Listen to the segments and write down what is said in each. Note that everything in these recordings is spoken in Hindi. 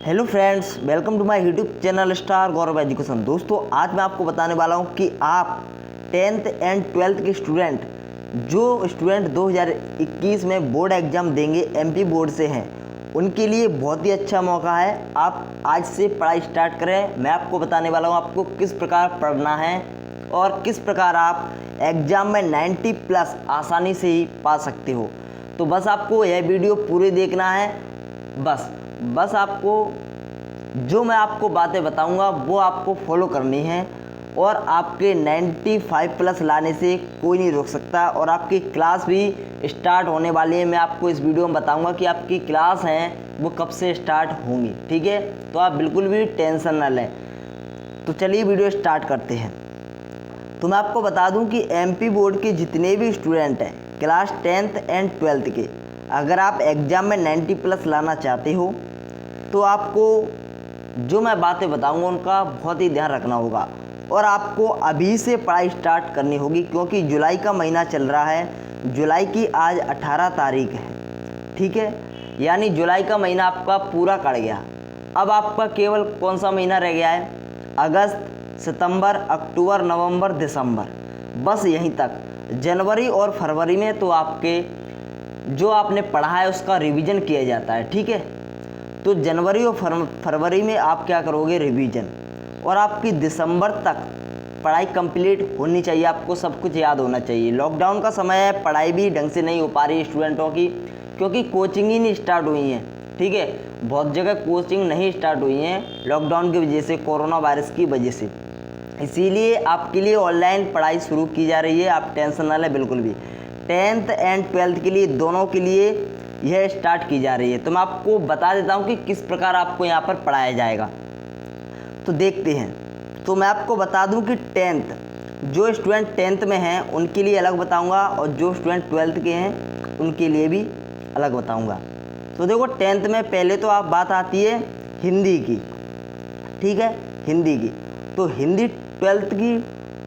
Hello friends, welcome to my YouTube channel star Gaurav education. दोस्तों, आज मैं आपको बताने वाला हूं कि आप 10th एंड 12th के स्टूडेंट जो स्टूडेंट 2021 में बोर्ड एग्ज़ाम देंगे एमपी बोर्ड से हैं, उनके लिए बहुत ही अच्छा मौका है। आप आज से पढ़ाई स्टार्ट करें। मैं आपको बताने वाला हूं आपको किस प्रकार पढ़ना है और किस प्रकार आप एग्ज़ाम में 90 प्लस आसानी से ही पा सकते हो। तो बस आपको यह वीडियो पूरी देखना है। बस आपको जो मैं आपको बातें बताऊंगा वो आपको फॉलो करनी है और आपके 95 प्लस लाने से कोई नहीं रोक सकता। और आपकी क्लास भी स्टार्ट होने वाली है। मैं आपको इस वीडियो में बताऊंगा कि आपकी क्लास हैं वो कब से स्टार्ट होंगी, ठीक है। तो आप बिल्कुल भी टेंशन ना लें। तो चलिए वीडियो स्टार्ट करते हैं। तो मैं आपको बता दूं कि एमपी बोर्ड के जितने भी स्टूडेंट हैं क्लास 10th एंड 12th के, अगर आप एग्ज़ाम में 90 प्लस लाना चाहते हो तो आपको जो मैं बातें बताऊंगा उनका बहुत ही ध्यान रखना होगा और आपको अभी से पढ़ाई स्टार्ट करनी होगी, क्योंकि जुलाई का महीना चल रहा है। जुलाई की आज 18 तारीख है, ठीक है। यानी जुलाई का महीना आपका पूरा कट गया। अब आपका केवल कौन सा महीना रह गया है? अगस्त, सितंबर, अक्टूबर, नवंबर, दिसंबर, बस यहीं तक। जनवरी और फरवरी में तो आपके जो आपने पढ़ा है उसका रिवीजन किया जाता है, ठीक है। तो जनवरी और फरवरी में आप क्या करोगे? रिवीजन। और आपकी दिसंबर तक पढ़ाई कंप्लीट होनी चाहिए। आपको सब कुछ याद होना चाहिए। लॉकडाउन का समय है, पढ़ाई भी ढंग से नहीं हो पा रही है स्टूडेंटों की, क्योंकि कोचिंग ही नहीं स्टार्ट हुई है, ठीक है। बहुत जगह कोचिंग नहीं स्टार्ट हुई हैं लॉकडाउन की वजह से, कोरोना वायरस की वजह से। इसीलिए आपके लिए ऑनलाइन पढ़ाई शुरू की जा रही है। आप टेंशन ना लें बिल्कुल भी। 10th एंड 12th के लिए, दोनों के लिए यह स्टार्ट की जा रही है। तो मैं आपको बता देता हूं कि किस प्रकार आपको यहाँ पर पढ़ाया जाएगा। तो देखते हैं। तो मैं आपको बता दूं कि 10th, जो स्टूडेंट 10th में हैं उनके लिए अलग बताऊंगा और जो स्टूडेंट 12th के हैं उनके लिए भी अलग बताऊंगा। तो देखो, 10th में पहले तो आप बात आती है हिंदी की, ठीक है, हिंदी की। तो हिंदी 12th की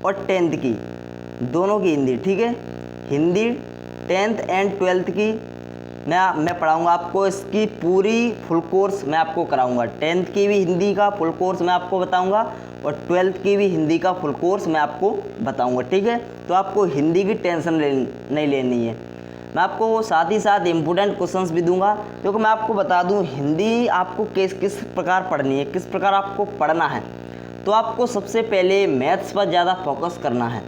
और 10th की, दोनों की हिंदी, ठीक है। हिंदी 10th एंड 12th की मैं पढ़ाऊंगा आपको। इसकी पूरी फुल कोर्स मैं आपको कराऊंगा। 10th की भी हिंदी का फुल कोर्स मैं आपको बताऊंगा और 12th की भी हिंदी का फुल कोर्स मैं आपको बताऊंगा, ठीक है। तो आपको हिंदी की टेंशन नहीं लेनी है। मैं आपको साथ ही साथ इम्पोर्टेंट क्वेश्चंस भी दूंगा, क्योंकि मैं आपको बता दूं हिंदी आपको किस प्रकार पढ़नी है, किस प्रकार आपको पढ़ना है। तो आपको सबसे पहले मैथ्स पर ज़्यादा फोकस करना है।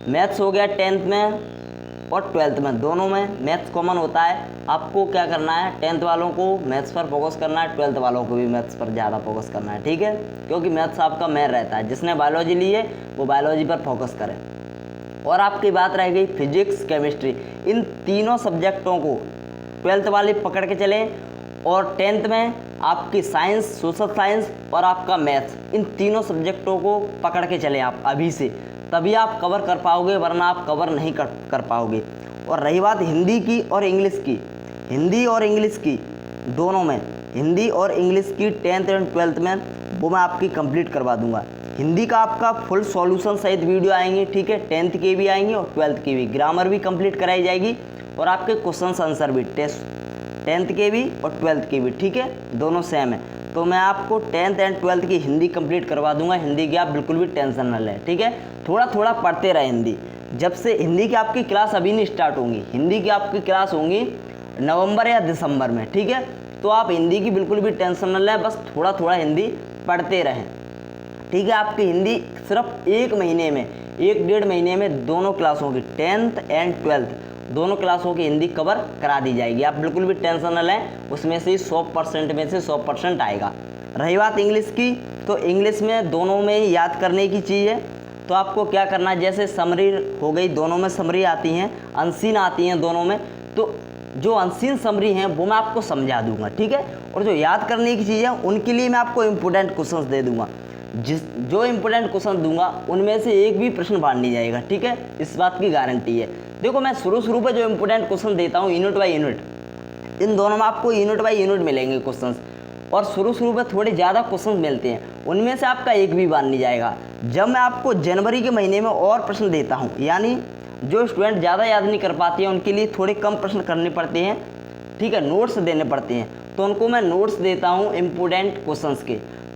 मैथ्स हो गया 10th में और 12th में, दोनों में मैथ्स कॉमन होता है। आपको क्या करना है? 10th वालों को मैथ्स पर फोकस करना है, 12th वालों को भी मैथ्स पर ज़्यादा फोकस करना है, ठीक है। क्योंकि मैथ्स आपका मेन रहता है। जिसने बायोलॉजी ली है वो बायोलॉजी पर फोकस करें। और आपकी बात रह गई फिजिक्स, केमिस्ट्री, इन तीनों सब्जेक्टों को 12th वाले पकड़ के चलें। और 10th में आपकी साइंस, सोशल साइंस और आपका मैथ्स, इन तीनों सब्जेक्टों को पकड़ के चलें आप अभी से, तभी आप कवर कर पाओगे, वरना आप कवर नहीं कर पाओगे। और रही बात हिंदी की और इंग्लिश की, हिंदी और इंग्लिश की दोनों में, हिंदी और इंग्लिश की 10th एंड 12th में वो मैं आपकी कंप्लीट करवा दूंगा। हिंदी का आपका फुल सॉल्यूशन सहित वीडियो आएंगे, ठीक है। 10th के भी आएंगे और 12th की भी। ग्रामर भी कंप्लीट कराई जाएगी और आपके क्वेश्चन आंसर भी, टेस्ट 10th के भी और 12th के भी, ठीक है, दोनों सेम है। तो मैं आपको 10th एंड 12th की हिंदी कंप्लीट करवा दूंगा। हिंदी की आप बिल्कुल भी टेंशन न लें, ठीक है। थोड़ा थोड़ा पढ़ते रहे हिंदी। जब से हिंदी की आपकी क्लास अभी नहीं स्टार्ट होंगी, हिंदी की आपकी क्लास होंगी नवंबर या दिसंबर में, ठीक है। तो आप हिंदी की बिल्कुल भी टेंशन न लें, बस थोड़ा थोड़ा हिंदी पढ़ते रहें, ठीक है। आपकी हिंदी सिर्फ 1 महीने में, 1-1.5 महीने में दोनों क्लासों की, 10th एंड 12th दोनों क्लासों की हिंदी कवर करा दी जाएगी। आप बिल्कुल भी टेंशन न लें, उसमें से 100% में से 100% आएगा। रही बात इंग्लिश की, तो इंग्लिश में दोनों में ही याद करने की चीज़ है। तो आपको क्या करना है? जैसे समरी हो गई, दोनों में समरी आती हैं, अनसीन आती हैं दोनों में। तो जो अनसीन समरी हैं वो मैं आपको समझा दूंगा, ठीक है। और जो याद करने की चीज़ है उनके लिए मैं आपको इम्पोर्टेंट क्वेश्चंस दे दूंगा। जो इम्पोर्टेंट क्वेश्चन दूंगा उनमें से एक भी प्रश्न बाहर नहीं जाएगा, ठीक है। इस बात की गारंटी है। देखो, मैं शुरू पे जो इम्पोर्टेंट क्वेश्चन देता हूँ यूनिट बाय यूनिट, इन दोनों में आपको यूनिट बाय यूनिट मिलेंगे क्वेश्चंस। और शुरू पे थोड़े ज़्यादा क्वेश्चन मिलते हैं, उनमें से आपका एक भी बाहर नहीं जाएगा। जब मैं आपको जनवरी के महीने में और प्रश्न देता हूँ, यानी जो स्टूडेंट ज़्यादा याद नहीं कर पाते हैं उनके लिए थोड़े कम प्रश्न करने पड़ते हैं, ठीक है, नोट्स देने पड़ते हैं। तो उनको मैं नोट्स देता हूँ इम्पोर्टेंट क्वेश्चंस के।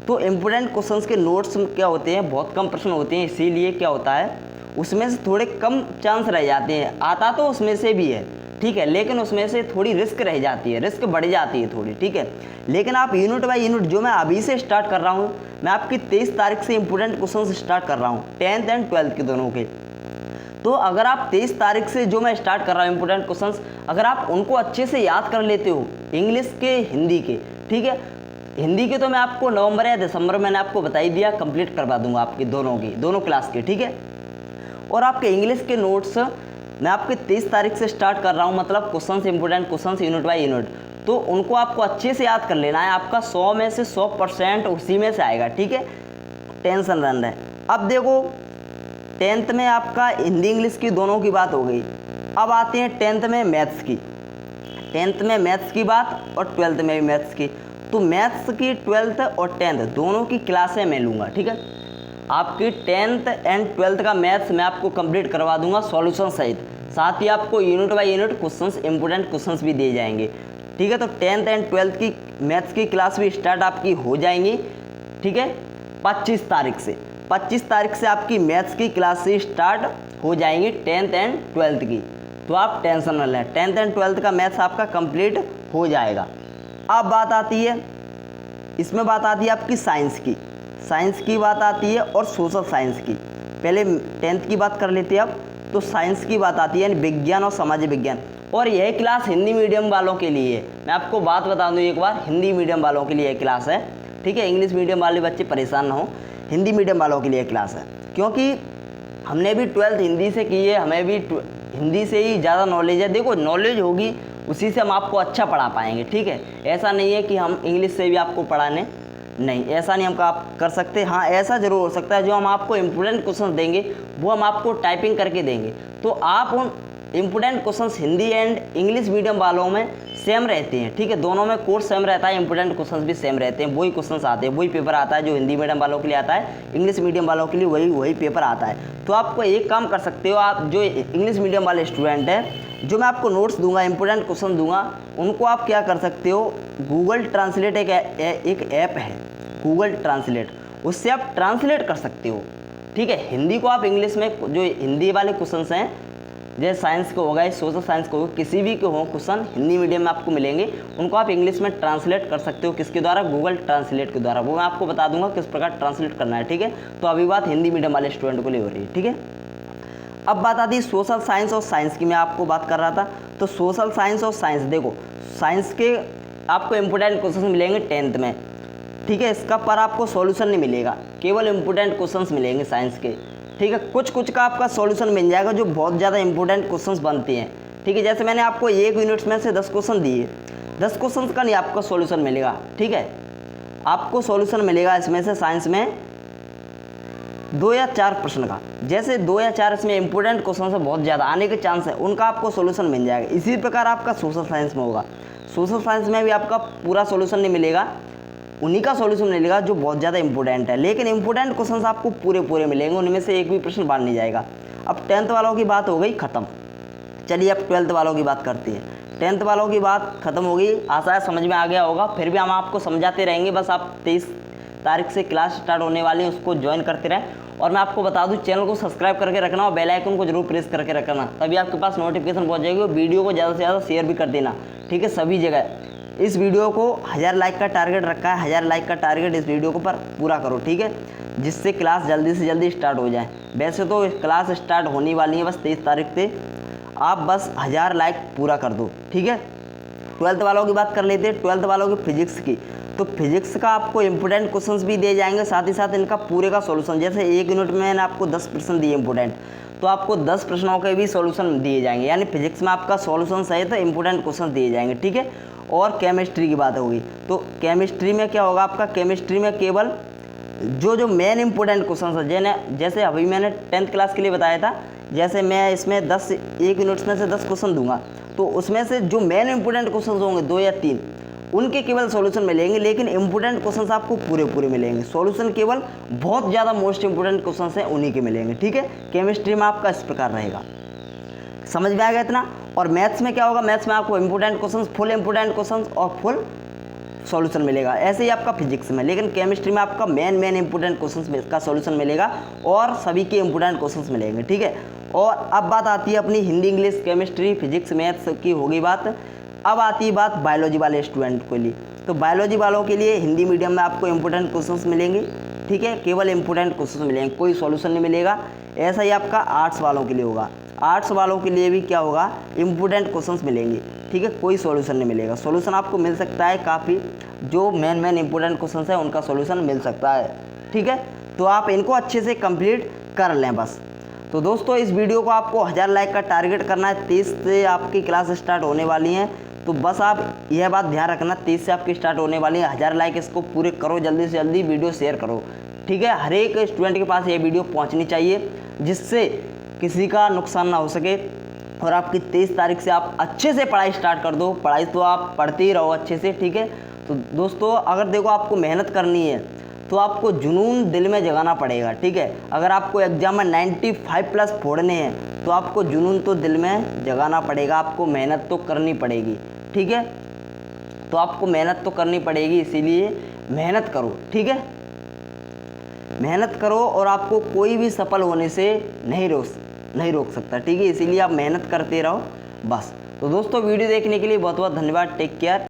तो इम्पोर्टेंट क्वेश्चंस के नोट्स क्या होते हैं, बहुत कम प्रश्न होते हैं, इसीलिए क्या होता है उसमें से थोड़े कम चांस रह जाते हैं। आता तो उसमें से भी है, ठीक है, लेकिन उसमें से थोड़ी रिस्क रह जाती है, रिस्क बढ़ जाती है थोड़ी, ठीक है। लेकिन आप यूनिट बाय यूनिट जो मैं अभी से स्टार्ट कर रहा हूँ, मैं आपकी 23 तारीख से इंपोर्टेंट क्वेश्चन स्टार्ट कर रहा हूँ 10th एंड 12th के दोनों के। तो अगर आप 23 तारीख से जो मैं स्टार्ट कर रहा हूँ इंपोर्टेंट क्वेश्चंस, अगर आप उनको अच्छे से याद कर लेते हो, इंग्लिश के, हिंदी के, ठीक है, हिंदी के तो मैं आपको नवंबर या दिसंबर मैंने आपको बता ही दिया, कंप्लीट करवा दूंगा आपके दोनों क्लास के, ठीक है। और आपके इंग्लिश के नोट्स मैं आपके 23 तारीख से स्टार्ट कर रहा हूँ, मतलब question important question unit by unit. तो उनको आपको अच्छे से याद कर लेना है, आपका 100 में से 100% उसी में से आएगा, ठीक है, टेंशन रन है। अब देखो 10th में आपका हिंदी इंग्लिश की दोनों की बात हो गई, अब आते हैं 10th में मैथ्स की। 10th में मैथ्स की बात और 12th में भी मैथ्स की। तो मैथ्स की 12th और 10th दोनों की क्लासें मैं लूँगा, ठीक है। आपकी 10th एंड 12th का मैथ्स मैं आपको कंप्लीट करवा दूंगा सॉल्यूशन सहित, साथ ही आपको unit by unit questions, important questions भी दिए जाएंगे, ठीक है। तो 10th एंड 12th की मैथ्स की क्लास भी स्टार्ट आपकी हो जाएंगी, ठीक है, 25 तारीख से। 25 तारीख से आपकी मैथ्स की क्लास से स्टार्ट हो जाएंगी 10th एंड 12th की। तो आप टेंशन न लें, 10th एंड 12th का मैथ्स आपका कंप्लीट हो जाएगा। अब बात आती है, इसमें बात आती है आपकी साइंस की, साइंस की बात आती है और सोशल साइंस की। पहले 10th की बात कर लेते हैं, अब तो साइंस की बात आती है, यानी विज्ञान और सामाजिक विज्ञान। और यह क्लास हिंदी मीडियम वालों के लिए है, मैं आपको बात बता दूं एक बार, हिंदी मीडियम वालों के लिए यह क्लास है, ठीक है। इंग्लिश मीडियम वाले बच्चे परेशान ना हो, हिंदी मीडियम वालों के लिए क्लास है, क्योंकि हमने भी 12th हिंदी से की है, हमें भी हिंदी से ही ज़्यादा नॉलेज है। देखो नॉलेज होगी उसी से हम आपको अच्छा पढ़ा पाएंगे, ठीक है। ऐसा नहीं है कि हम इंग्लिश से भी आपको पढ़ाने, नहीं, ऐसा नहीं हम आप कर सकते। हाँ, ऐसा जरूर हो सकता है, जो हम आपको इम्पोर्टेंट क्वेश्चन देंगे वो हम आपको टाइपिंग करके देंगे, तो आप उन important questions Hindi and English medium वालों में सेम रहते हैं, ठीक है, दोनों में कोर्स सेम रहता है, इंपोर्टेंट क्वेश्चंस भी सेम रहते हैं, वही क्वेश्चंस आते हैं, वही पेपर आता है जो हिंदी मीडियम वालों के लिए आता है, इंग्लिश मीडियम वालों के लिए वही पेपर आता है। तो आपको एक काम कर सकते हो, आप जो इंग्लिश मीडियम वाले स्टूडेंट हैं, जो मैं आपको नोट्स दूंगा, इंपोर्टेंट क्वेश्चन दूंगा, उनको आप क्या कर सकते हो, गूगल ट्रांसलेट एक ऐप है, गूगल ट्रांसलेट, उससे आप ट्रांसलेट कर सकते हो, ठीक है। हिंदी को आप इंग्लिश में, जो हिंदी वाले क्वेश्चंस हैं, जैसे साइंस को होगा, सोशल साइंस को होगा, किसी भी के हो क्वेश्चन हिंदी मीडियम में आपको मिलेंगे, उनको आप इंग्लिश में ट्रांसलेट कर सकते हो, किसके द्वारा, गूगल ट्रांसलेट के द्वारा। वो मैं आपको बता दूंगा किस प्रकार ट्रांसलेट करना है, ठीक है। तो अभी बात हिंदी मीडियम वाले स्टूडेंट को ले हो रही है, ठीक है। अब बात आती है सोशल साइंस और साइंस की, मैं आपको बात कर रहा था। तो सोशल साइंस और साइंस, देखो साइंस के आपको इंपोर्टेंट क्वेश्चन मिलेंगे 10th में, ठीक है। इसका पर आपको सॉल्यूशन नहीं मिलेगा, केवल इंपोर्टेंट क्वेश्चंस मिलेंगे साइंस के, ठीक है। कुछ का आपका सॉल्यूशन मिल जाएगा, जो बहुत ज़्यादा इंपोर्टेंट क्वेश्चंस बनते हैं, ठीक है। जैसे मैंने आपको एक यूनिट में से 10 क्वेश्चन दिए, 10 क्वेश्चंस का नहीं आपका सॉल्यूशन मिलेगा, ठीक है। आपको सॉल्यूशन मिलेगा इसमें से साइंस में 2 या 4 प्रश्न का, जैसे 2 या 4 इसमें इंपोर्टेंट क्वेश्चन से बहुत ज़्यादा आने के चांस है, उनका आपको सॉल्यूशन मिल जाएगा। इसी प्रकार आपका सोशल साइंस में होगा, सोशल साइंस में भी आपका पूरा सॉल्यूशन नहीं मिलेगा, उन्हीं का सॉल्यूशन मिलेगा जो बहुत ज़्यादा इंपॉर्टेंट है, लेकिन इंपॉर्टेंट क्वेश्चंस आपको पूरे मिलेंगे, उनमें से एक भी प्रश्न बाहर नहीं जाएगा। अब 10th वालों की बात हो गई ख़त्म, चलिए अब 12th वालों की बात करते हैं। 10th वालों की बात खत्म हो गई, आशा है समझ में आ गया होगा, फिर भी हम आपको समझाते रहेंगे, बस आप 23 तारीख से क्लास स्टार्ट होने वाली है, उसको ज्वाइन करते रहें। और मैं आपको बता दूं, चैनल को सब्सक्राइब करके रखना और बेल आइकन को जरूर प्रेस करके रखना, तभी आपके पास नोटिफिकेशन पहुंच जाएगी। और वीडियो को ज़्यादा से ज़्यादा शेयर भी कर देना, ठीक है, सभी जगह। इस वीडियो को 1000 लाइक का टारगेट रखा है, 1000 लाइक का टारगेट इस वीडियो को पर पूरा करो, ठीक है, जिससे क्लास जल्दी से जल्दी स्टार्ट हो जाए। वैसे तो क्लास स्टार्ट होने वाली है बस 23 तारीख से, आप बस 1000 लाइक पूरा कर दो, ठीक है। 12th वालों की बात कर लेते हैं, 12th वालों की फिजिक्स की। तो फिजिक्स का आपको इंपोर्टेंट क्वेश्चंस भी दिए जाएंगे, साथ ही साथ इनका पूरे का सॉल्यूशन, जैसे एक यूनिट में मैंने आपको 10 प्रश्न दिए इंपोर्टेंट, तो आपको 10 प्रश्नों के भी सॉल्यूशन दिए जाएंगे, यानी फिजिक्स में आपका सॉल्यूशन सहित इंपोर्टेंट क्वेश्चन दिए जाएंगे, ठीक है। और केमिस्ट्री की बात होगी, तो केमिस्ट्री में क्या होगा आपका, केमिस्ट्री में केवल जो मेन इंपोर्टेंट क्वेश्चन है, जैसे अभी मैंने 10th क्लास के लिए बताया था, जैसे मैं इसमें 1 यूनिट्स में से 10 क्वेश्चन दूंगा, तो उसमें से जो मेन इंपोर्टेंट क्वेश्चन होंगे 2 या 3, उनके केवल सॉल्यूशन मिलेंगे, लेकिन इंपोर्टेंट क्वेश्चंस आपको पूरे मिलेंगे। सॉल्यूशन केवल बहुत ज़्यादा मोस्ट इंपोर्टेंट क्वेश्चंस हैं उन्हीं के मिलेंगे, ठीक है। केमिस्ट्री में आपका इस प्रकार रहेगा, समझ में आ गया इतना। और मैथ्स में क्या होगा, मैथ्स में आपको important questions, full important questions और फुल सॉल्यूशन मिलेगा। ऐसे ही आपका फिजिक्स में, लेकिन केमिस्ट्री में आपका मेन इंपोर्टेंट क्वेश्चन का सॉल्यूशन मिलेगा और सभी के इंपोर्टेंट क्वेश्चंस मिलेंगे, ठीक है। और अब बात आती है अपनी Hindi, English, chemistry, physics, maths की होगी बात। अब आती है बात बायोलॉजी वाले स्टूडेंट के लिए। तो बायोलॉजी वालों के लिए हिंदी मीडियम में आपको इंपोर्टेंट क्वेश्चंस मिलेंगे, ठीक है, केवल इंपोर्टेंट क्वेश्चंस मिलेंगे, कोई सॉल्यूशन नहीं मिलेगा। ऐसा ही आपका आर्ट्स वालों के लिए होगा, आर्ट्स वालों के लिए भी क्या होगा, इंपोर्टेंट क्वेश्चंस मिलेंगे, ठीक है, कोई सॉल्यूशन नहीं मिलेगा। सॉल्यूशन आपको मिल सकता है काफ़ी, जो मेन इंपोर्टेंट क्वेश्चंस है उनका सॉल्यूशन मिल सकता है, ठीक है। तो आप इनको अच्छे से कंप्लीट कर लें बस। तो दोस्तों इस वीडियो को आपको 1000 लाइक का टारगेट करना है। 30 से आपकी क्लास स्टार्ट होने वाली हैं, तो बस आप यह बात ध्यान रखना, 30 से आपकी स्टार्ट होने वाली है। 1000 लाइक इसको पूरे करो, जल्दी से जल्दी वीडियो शेयर करो, ठीक है। हर एक स्टूडेंट के पास ये वीडियो पहुंचनी चाहिए, जिससे किसी का नुकसान ना हो सके। और आपकी 23 तारीख से आप अच्छे से पढ़ाई स्टार्ट कर दो। पढ़ाई तो आप पढ़ते ही रहो अच्छे से, ठीक है। तो दोस्तों अगर देखो आपको मेहनत करनी है तो आपको जुनून दिल में जगाना पड़ेगा, ठीक है। अगर आपको एग्जाम में 95+ फोड़ने हैं तो आपको जुनून तो दिल में जगाना पड़ेगा, आपको मेहनत तो करनी पड़ेगी, ठीक है। तो आपको मेहनत तो करनी पड़ेगी, इसीलिए मेहनत करो, ठीक है। मेहनत करो और आपको कोई भी सफल होने से नहीं रोक सकता, ठीक है। इसीलिए आप मेहनत करते रहो बस। तो दोस्तों वीडियो देखने के लिए बहुत बहुत धन्यवाद। Take care.